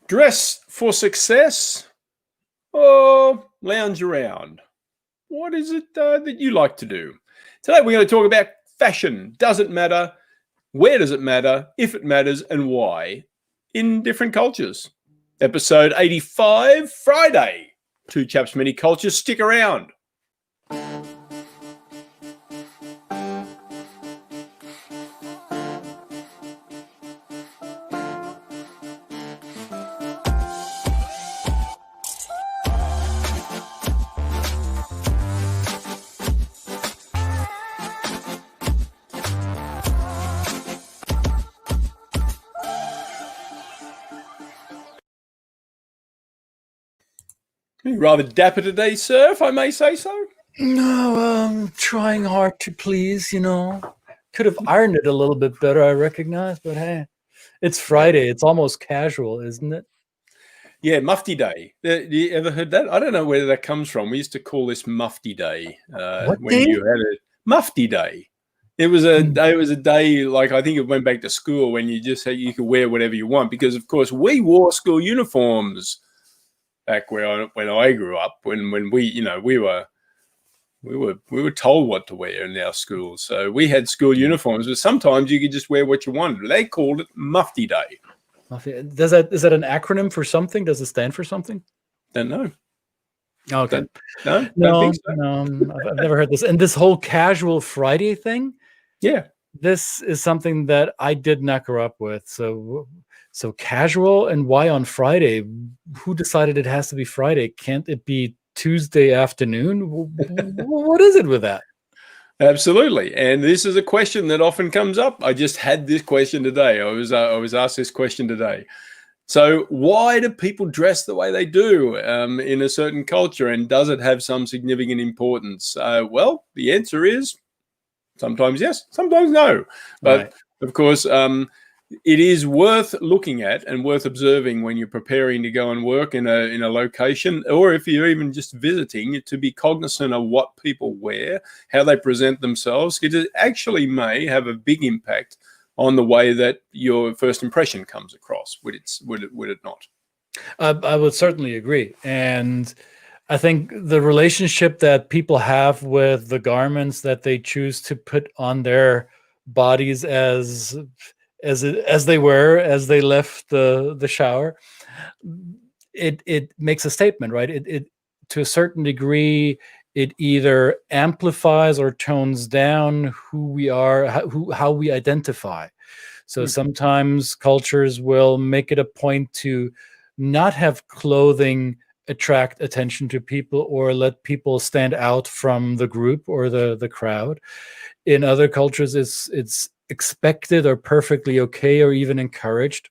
Dress for success or lounge around? What is it that you like to do? Today we're going to talk about fashion. Does it matter? Where does it matter? If it matters, and why in different cultures. Episode 85, Friday. Two Chaps, many cultures. Stick around. You're rather dapper today, sir, if I may say so. No, trying hard to please, Could have ironed it a little bit better, I recognize, but hey, it's Friday. It's almost casual, isn't it? Yeah, Muffy Day. You ever heard that? I don't know where that comes from. We used to call this Muffy Day. What when day? You had it. Muffy Day. It was a day, like I think it went back to school when you just said you could wear whatever you want because, of course, we wore school uniforms back when I grew up. When we were told what to wear in our schools, so we had school uniforms. But sometimes you could just wear what you wanted. They called it Muffy Day. Is that an acronym for something? Does it stand for something? Don't know. Okay. Don't think so. No, I've never heard this. And this whole casual Friday thing. Yeah. This is something that I did not grow up with. So casual, and why on Friday? Who decided it has to be Friday? Can't it be Tuesday afternoon? What is it with that? Absolutely. And this is a question that often comes up. I just had this question today. I was asked this question today. So why do people dress the way they do in a certain culture? And does it have some significant importance? Well, the answer is sometimes yes, sometimes no. But Right. Of course, it is worth looking at and worth observing when you're preparing to go and work in a location, or if you're even just visiting, to be cognizant of what people wear, how they present themselves. It actually may have a big impact on the way that your first impression comes across. Would it not? I would certainly agree. And I think the relationship that people have with the garments that they choose to put on their bodies as they were as they left the shower, it makes a statement, right? It to a certain degree, it either amplifies or tones down who we are, how we identify. So sometimes cultures will make it a point to not have clothing attract attention to people or let people stand out from the group or the crowd. In other cultures, it's expected or perfectly okay or even encouraged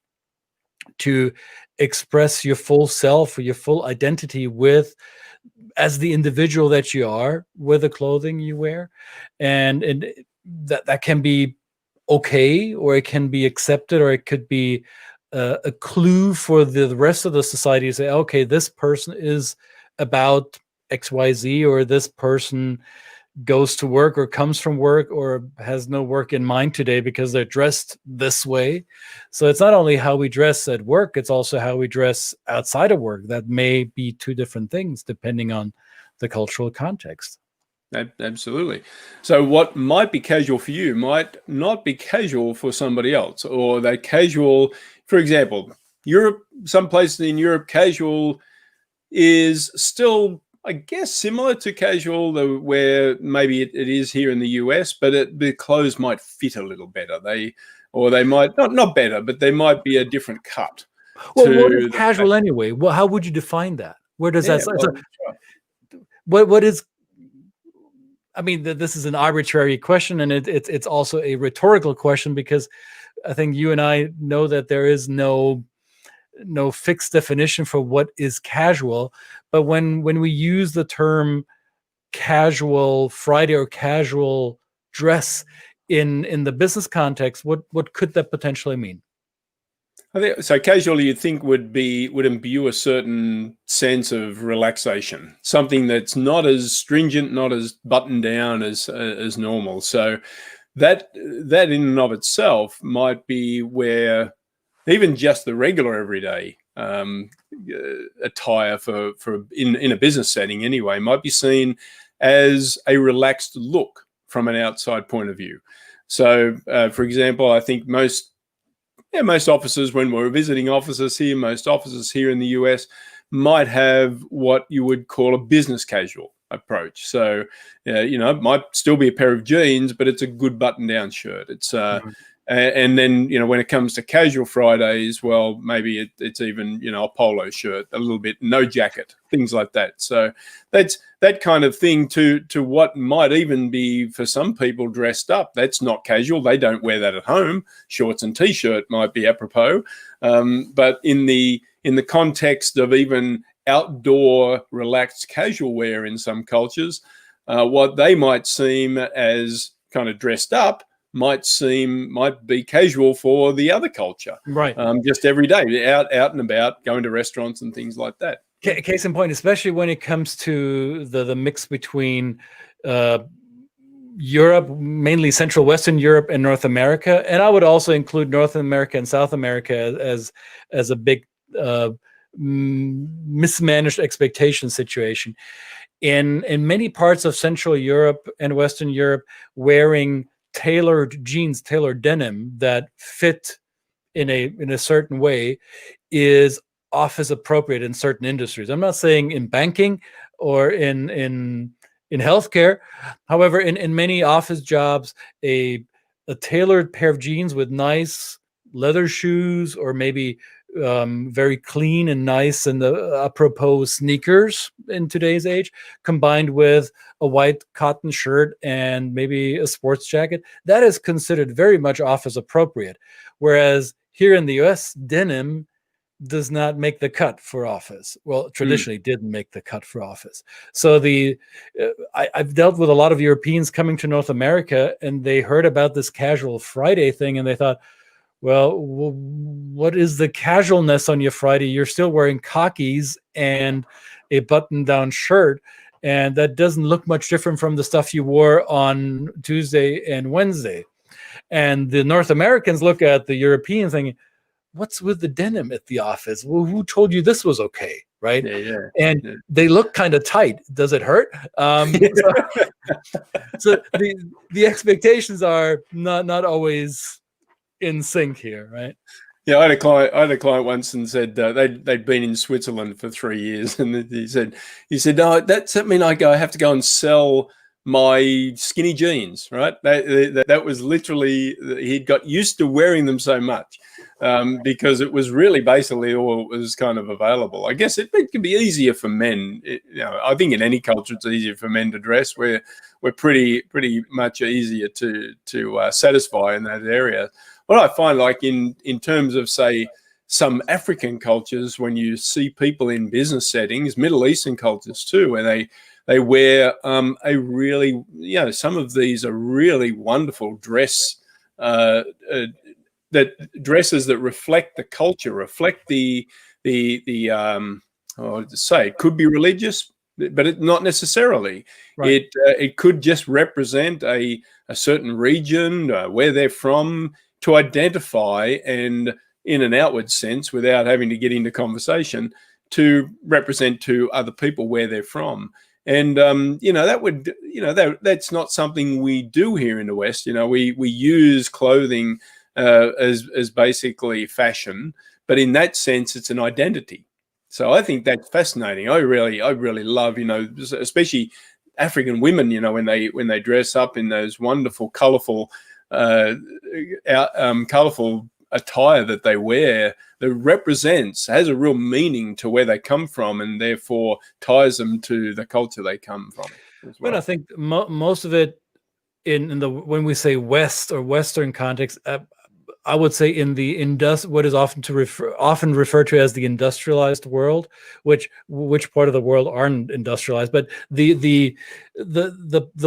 to express your full self or your full identity with as the individual that you are with the clothing you wear. And that can be okay, or it can be accepted, or it could be a clue for the rest of the society to say, okay, this person is about XYZ, or this person goes to work or comes from work or has no work in mind today because they're dressed this way. So it's not only how we dress at work, it's also how we dress outside of work. That may be two different things depending on the cultural context. Absolutely. So what might be casual for you might not be casual for somebody else, or that casual, for example, Europe, some places in Europe, casual is still, I guess, similar to casual, where maybe it is here in the US, but the clothes might fit a little better. They might not better, but they might be a different cut. Well, what is casual anyway? Well, how would you define that? Where does that? What is? I mean, this is an arbitrary question, and it's also a rhetorical question, because I think you and I know that there is no fixed definition for what is casual. But when we use the term casual Friday or casual dress in the business context, what could that potentially mean? I think so. Casually, you'd think would imbue a certain sense of relaxation, something that's not as stringent, not as buttoned down as normal. So that in and of itself might be where even just the regular everyday attire for in a business setting anyway might be seen as a relaxed look from an outside point of view. So, for example, I think most offices, when we're visiting offices here, most offices here in the US might have what you would call a business casual approach. So, it might still be a pair of jeans, but it's a good button-down shirt. It's and then, when it comes to casual Fridays, well, maybe it's even, a polo shirt, a little bit, no jacket, things like that. So that's that kind of thing to what might even be, for some people, dressed up. That's not casual. They don't wear that at home. Shorts and T-shirt might be apropos. But in the context of even outdoor relaxed casual wear in some cultures, what they might seem as kind of dressed up might be casual for the other culture, right? Just every day, out and about, going to restaurants and things like that. Case in point, especially when it comes to the mix between Europe, mainly Central Western Europe and North America, and I would also include North America and South America as a big mismanaged expectation situation. In many parts of Central Europe and Western Europe, wearing tailored jeans, tailored denim that fit in a certain way is office appropriate in certain industries. I'm not saying in banking or in healthcare. However, in many office jobs, a tailored pair of jeans with nice leather shoes, or maybe very clean and nice and apropos sneakers in today's age, combined with a white cotton shirt and maybe a sports jacket, that is considered very much office appropriate. Whereas here in the US, denim does not make the cut for office. Well, traditionally didn't make the cut for office. So I've dealt with a lot of Europeans coming to North America, and they heard about this casual Friday thing, and they thought, well, what is the casualness on your Friday? You're still wearing khakis and a button-down shirt, and that doesn't look much different from the stuff you wore on Tuesday and Wednesday. And the North Americans look at the Europeans thinking, what's with the denim at the office? Well, who told you this was okay, right? And they look kind of tight. Does it hurt? So the expectations are not always in sync here, right? Yeah, I had a client once and said they'd been in Switzerland for 3 years, and he said, no, that's mean I have to go and sell my skinny jeans, right? That was literally, he'd got used to wearing them so much because it was really basically all it was kind of available. I guess it can be easier for men. I think in any culture it's easier for men to dress. We're pretty much easier to satisfy in that area. What I find, like in terms of, say, some African cultures, when you see people in business settings, Middle Eastern cultures too, where they wear a really, some of these are really wonderful dresses that reflect the culture, reflect the it could be religious, but not necessarily. Right. It could just represent a certain region, where they're from, to identify, and in an outward sense, without having to get into conversation, to represent to other people where they're from. And that's not something we do here in the West. We use clothing as basically fashion, but in that sense, it's an identity. So I think that's fascinating. I really love, especially African women, when they dress up in those wonderful, colorful attire that they wear, that has a real meaning to where they come from, and therefore ties them to the culture they come from as well. But I think most of it when we say West or Western context, I would say in the what is often referred to as the industrialized world, which part of the world aren't industrialized, but the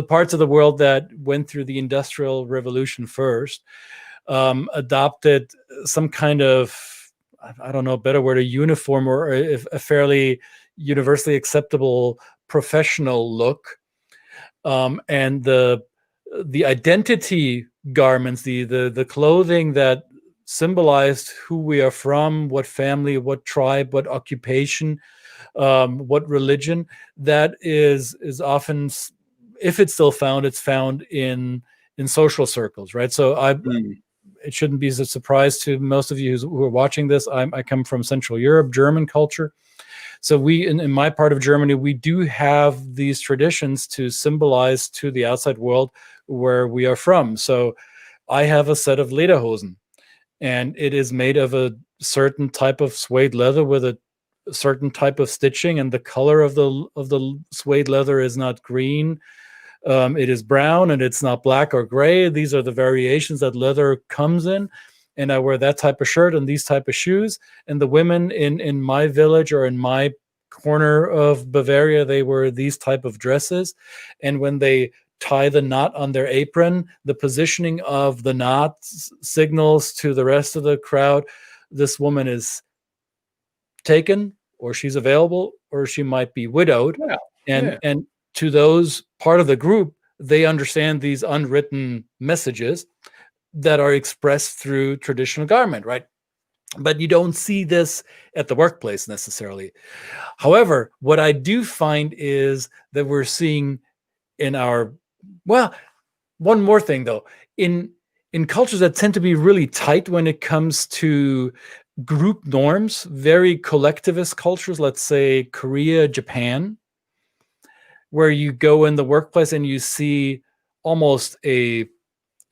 parts of the world that went through the Industrial Revolution first, adopted some kind of, I don't know a better word, a uniform or a fairly universally acceptable professional look, and the identity garments, the clothing that symbolized who we are from, what family, what tribe, what occupation, what religion. That is often, if it's still found, it's found in social circles, right? So it shouldn't be a surprise to most of you who are watching this. I come from Central Europe, German culture. So we, in my part of Germany, we do have these traditions to symbolize to the outside world where we are from. So I have a set of lederhosen, and it is made of a certain type of suede leather with a certain type of stitching, and the color of the suede leather is not green. It is brown, and it's not black or gray. These are the variations that leather comes in. And I wear that type of shirt and these type of shoes. And the women in my village or in my corner of Bavaria, they wear these type of dresses. And when they tie the knot on their apron, the positioning of the knot signals to the rest of the crowd, this woman is taken, or she's available, or she might be widowed. Yeah. And to those part of the group, they understand these unwritten messages that are expressed through traditional garment, right? But you don't see this at the workplace necessarily. However, what I do find is that we're seeing in our, well, one more thing though, in cultures that tend to be really tight when it comes to group norms, very collectivist cultures, let's say Korea, Japan, where you go in the workplace and you see almost a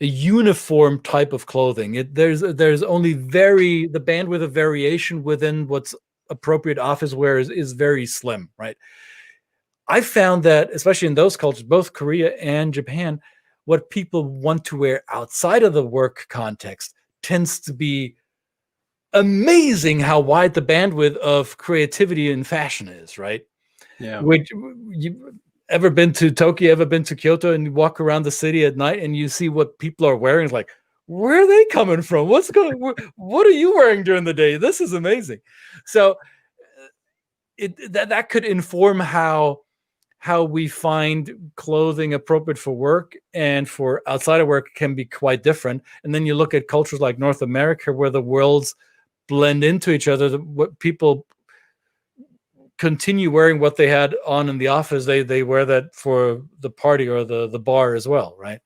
uniform type of clothing. There's only the bandwidth of variation within what's appropriate office wear is very slim, right? I found that, especially in those cultures, both Korea and Japan, what people want to wear outside of the work context tends to be amazing how wide the bandwidth of creativity and fashion is, right? Yeah. Which you ever been to Tokyo, ever been to Kyoto, and you walk around the city at night and you see what people are wearing? It's like, where are they coming from? What are you wearing during the day? This is amazing. So that could inform how we find clothing appropriate for work and for outside of work can be quite different. And then you look at cultures like North America, where the worlds blend into each other. What people continue wearing what they had on in the office, they wear that for the party or the bar as well, right?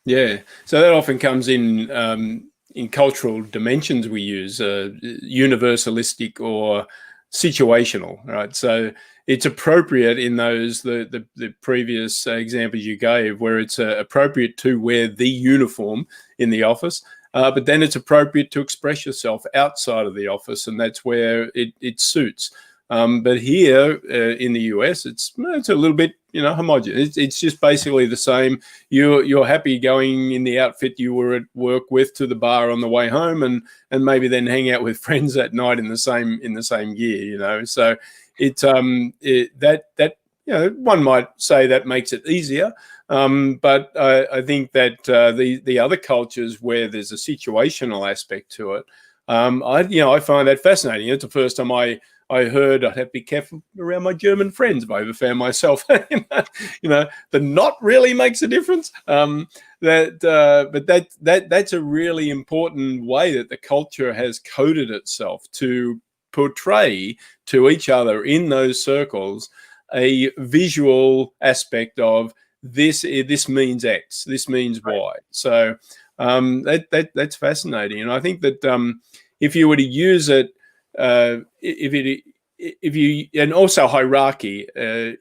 Yeah. So that often comes in cultural dimensions we use, universalistic or situational, right? So it's appropriate in those the previous examples you gave, where it's appropriate to wear the uniform in the office, but then it's appropriate to express yourself outside of the office, and that's where it suits. But here in the US, it's a little bit, homogenous. It's just basically the same. You're happy going in the outfit you were at work with to the bar on the way home, and maybe then hang out with friends at night in the same gear. So it's one might say that makes it easier. But I think that the other cultures where there's a situational aspect to it, I find that fascinating. It's the first time I heard I'd have to be careful around my German friends. I overfound myself, the knot really makes a difference. But that's a really important way that the culture has coded itself to portray to each other in those circles a visual aspect of this means X, this means Y. So that's fascinating, and I think that if you were to use it. If you and also hierarchy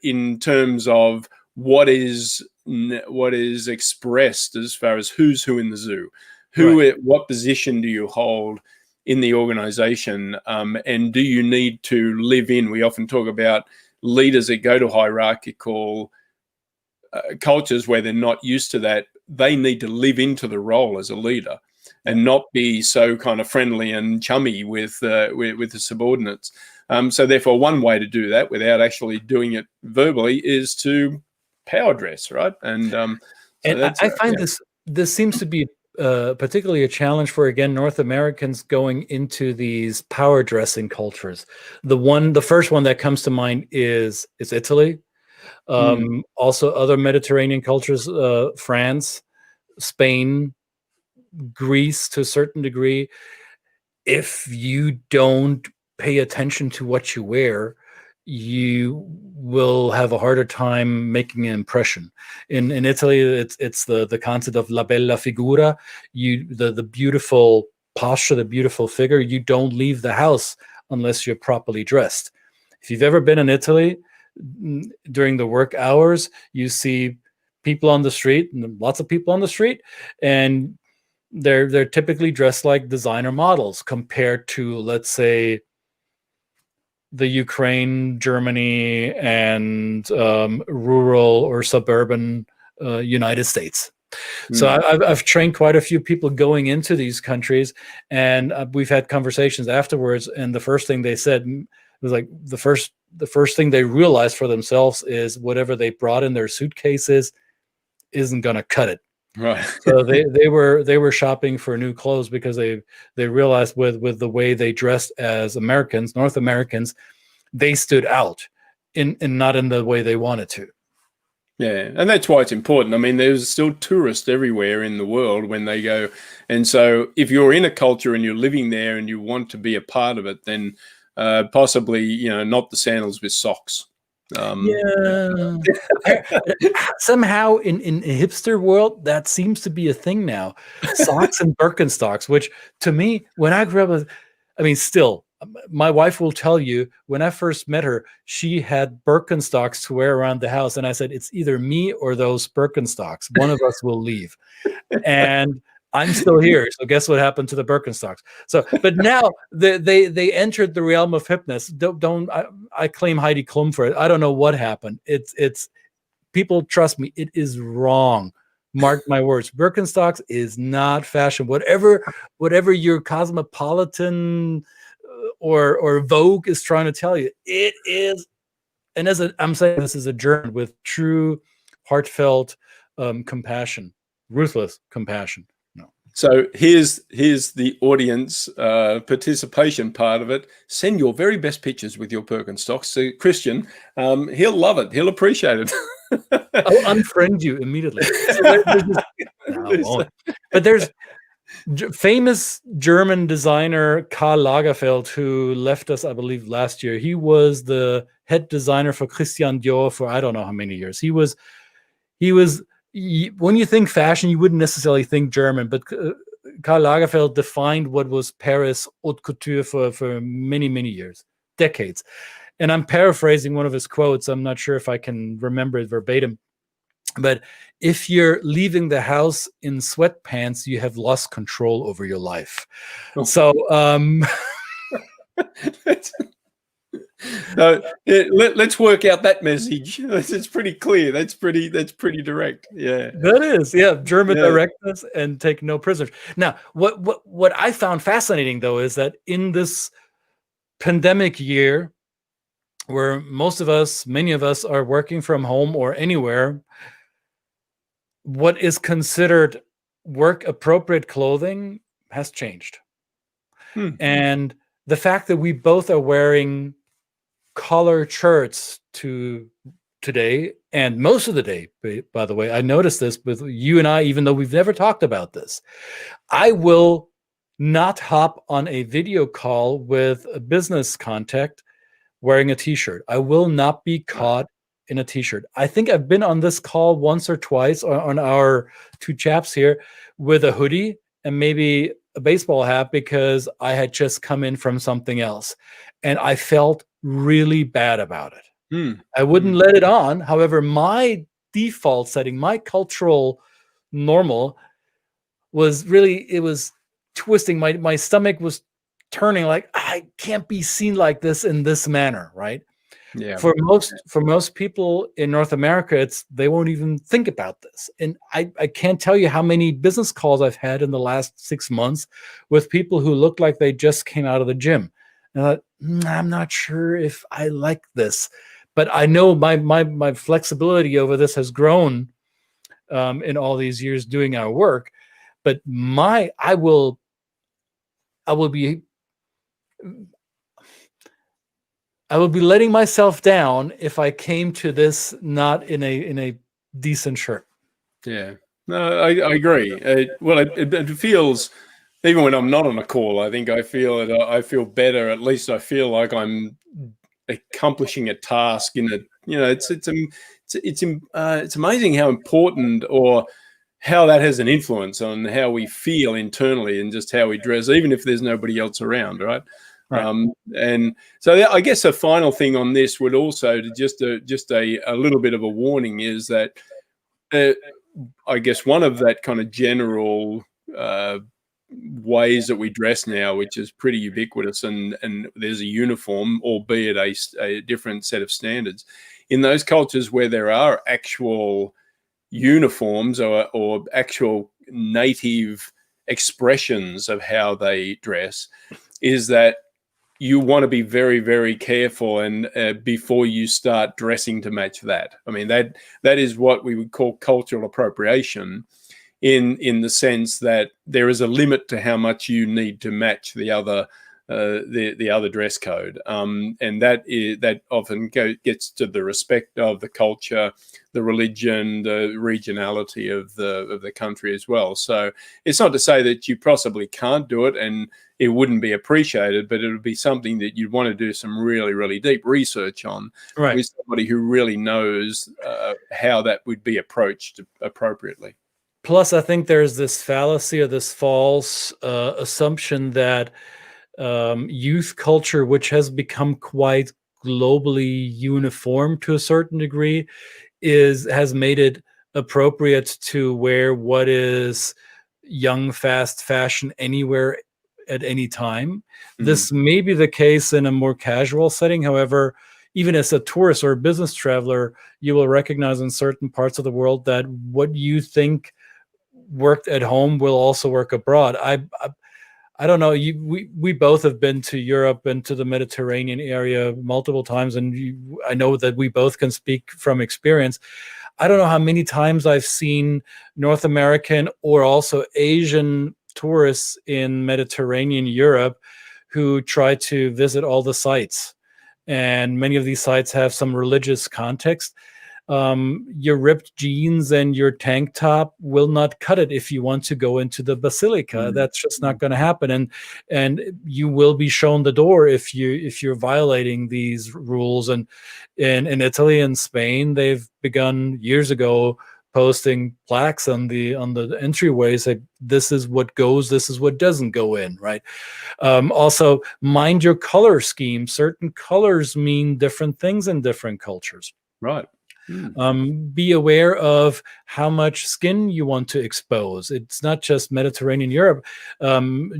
in terms of what is expressed as far as who's who in the zoo, what position do you hold in the organization, and do you need to live in? We often talk about leaders that go to hierarchical cultures where they're not used to that. They need to live into the role as a leader and not be so kind of friendly and chummy with the subordinates. So therefore, one way to do that without actually doing it verbally is to power dress, right? And I find this seems to be particularly a challenge for, again, North Americans going into these power dressing cultures. The first one that comes to mind is Italy. Also other Mediterranean cultures, France, Spain, Greece to a certain degree. if you don't pay attention to what you wear, you will have a harder time making an impression. In Italy, it's the concept of la bella figura, the beautiful posture, the beautiful figure. You don't leave the house unless you're properly dressed. If you've ever been in Italy during the work hours, you see people on the street, lots of people on the street, and they're typically dressed like designer models compared to, let's say, the Ukraine, Germany, and rural or suburban United States. So I've trained quite a few people going into these countries, and we've had conversations afterwards. And the first thing they said was like the first thing they realized for themselves is whatever they brought in their suitcases isn't going to cut it. Right. So they were shopping for new clothes because they realized with the way they dressed as Americans, North Americans, they stood out in not in the way they wanted to. Yeah, and that's why it's important. I mean, there's still tourists everywhere in the world when they go. And so if you're in a culture and you're living there and you want to be a part of it, then possibly, not the sandals with socks. Yeah. Somehow in a hipster world, that seems to be a thing now. Socks and Birkenstocks, which to me, when I grew up, still, my wife will tell you, when I first met her, she had Birkenstocks to wear around the house. And I said, it's either me or those Birkenstocks. One of us will leave. And I'm still here. So guess what happened to the Birkenstocks? So, but now they entered the realm of hipness. I claim Heidi Klum for it. I don't know what happened. It's people, trust me, it is wrong. Mark my words. Birkenstocks is not fashion. Whatever your cosmopolitan or Vogue is trying to tell you, it is. And I'm saying this as a German with true, heartfelt compassion, ruthless compassion. So here's the audience participation part of it. Send your very best pictures with your Birkenstocks. So Christian, he'll love it. He'll appreciate it. I'll unfriend you immediately. But there's famous German designer Karl Lagerfeld, who left us, I believe, last year. He was the head designer for Christian Dior for I don't know how many years. He was. When you think fashion, you wouldn't necessarily think German, but Karl Lagerfeld defined what was Paris haute couture for many, many years, decades. And I'm paraphrasing one of his quotes. I'm not sure if I can remember it verbatim. But if you're leaving the house in sweatpants, you have lost control over your life. Oh. So no, let's work out that message. It's pretty clear. That's pretty direct. Yeah, that is. Yeah, German directness and take no prisoners. Now, what I found fascinating though is that in this pandemic year, where many of us are working from home or anywhere, what is considered work appropriate clothing has changed. And the fact that we both are wearing collared shirts today and most of the day, by the way, I noticed this with you and I, even though we've never talked about this. I will not hop on a video call with a business contact wearing a t-shirt. I will not be caught in a t-shirt. I think I've been on this call once or twice on our two chaps here with a hoodie and maybe a baseball hat because I had just come in from something else. And I felt really bad about it. I wouldn't let it on. However, my default setting, my cultural normal was it was twisting. My stomach was turning like, I can't be seen like this in this manner, right? Yeah. For most people in North America, they won't even think about this. And I can't tell you how many business calls I've had in the last 6 months with people who look like they just came out of the gym. And I thought, I'm not sure if I like this, but I know my flexibility over this has grown in all these years doing our work. But I will be letting myself down if I came to this not in a decent shirt. Yeah, no, I agree. Well, it feels even when I'm not on a call, I think I feel it. I feel better. At least I feel like I'm accomplishing a task in a, it's amazing how important or how that has an influence on how we feel internally and just how we dress, even if there's nobody else around, right? And so I guess a final thing on this would also to just a little bit of a warning is that I guess one of that kind of general ways that we dress now, which is pretty ubiquitous, and there's a uniform, albeit a different set of standards. In those cultures where there are actual uniforms or actual native expressions of how they dress, is that you want to be very, very careful and before you start dressing to match that. I mean, that is what we would call cultural appropriation, in the sense that there is a limit to how much you need to match the other dress code, and that often gets to the respect of the culture, the religion, the regionality of the country as well. So it's not to say that you possibly can't do it and it wouldn't be appreciated, but it would be something that you'd want to do some really, really deep research on, with somebody who really knows how that would be approached appropriately. Plus, I think there's this fallacy or this false assumption that youth culture, which has become quite globally uniform to a certain degree, has made it appropriate to wear what is young, fast fashion anywhere at any time. This may be the case in a more casual setting. However, even as a tourist or a business traveler, you will recognize in certain parts of the world that what you think worked at home will also work abroad. I don't know. We both have been to Europe and to the Mediterranean area multiple times, and I know that we both can speak from experience. I don't know how many times I've seen North American or also Asian tourists in Mediterranean Europe who try to visit all the sites, and many of these sites have some religious context. Your ripped jeans and your tank top will not cut it if you want to go into the basilica. That's just not going to happen, and you will be shown the door if you're violating these rules. And in Italy and Spain, they've begun years ago posting plaques on the entryways like, this is what goes, this is what doesn't go in, right? Also, mind your color scheme. Certain colors mean different things in different cultures. Right. Be aware of how much skin you want to expose. It's not just Mediterranean Europe.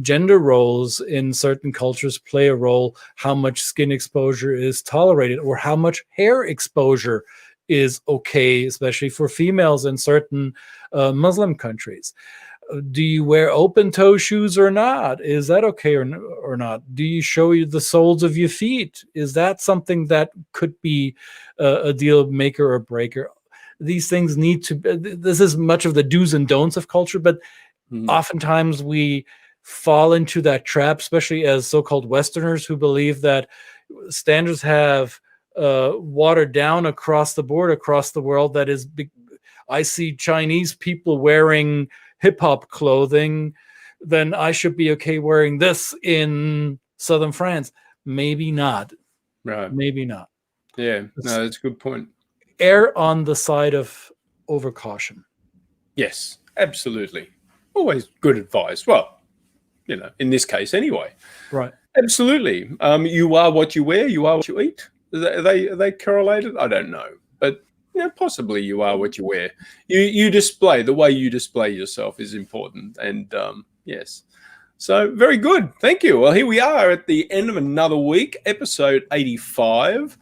Gender roles in certain cultures play a role. How much skin exposure is tolerated, or how much hair exposure is okay, especially for females in certain Muslim countries. Do you wear open toe shoes or not? Is that okay or not? Do you show you the soles of your feet? Is that something that could be a deal maker or breaker? These things need to, this is much of the do's and don'ts of culture, but oftentimes we fall into that trap, especially as so-called Westerners who believe that standards have watered down across the board, across the world. That is, I see Chinese people wearing hip-hop clothing, then I should be okay wearing this in southern France. Maybe not. Right. Maybe not. Yeah, no, that's a good point. Err on the side of overcaution. Yes, absolutely. Always good advice. Well, in this case anyway. Right. Absolutely. You are what you wear, you are what you eat. Are they correlated? I don't know. But possibly you are what you wear. You display, the way you display yourself is important. And yes. So very good. Thank you. Well, here we are at the end of another week, episode 85.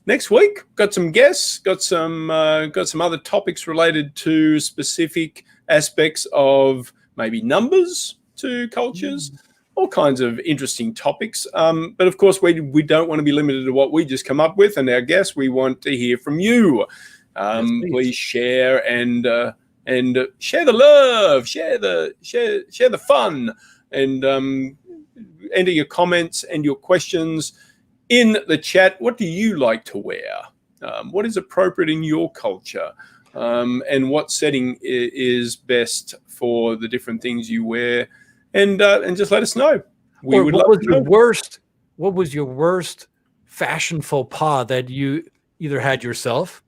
Next week, got some guests, got some other topics related to specific aspects of maybe numbers to cultures. All kinds of interesting topics. But of course, we don't want to be limited to what we just come up with. And our guests, we want to hear from you. Please share and share the love, share the fun, and enter your comments and your questions in the chat. What do you like to wear? What is appropriate in your culture? and what setting is best for the different things you wear, and just let us know. We would love to know. What was your worst fashion faux pas that you either had yourself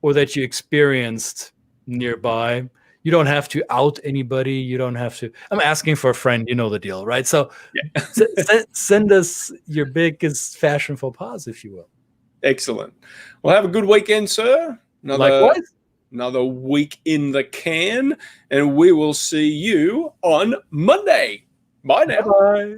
or that you experienced nearby? You don't have to out anybody. You don't have to. I'm asking for a friend. You know the deal, right? So send us your biggest fashion faux pas, if you will. Excellent. Well, have a good weekend, sir. Likewise. Another week in the can, and we will see you on Monday. Bye now. Bye-bye.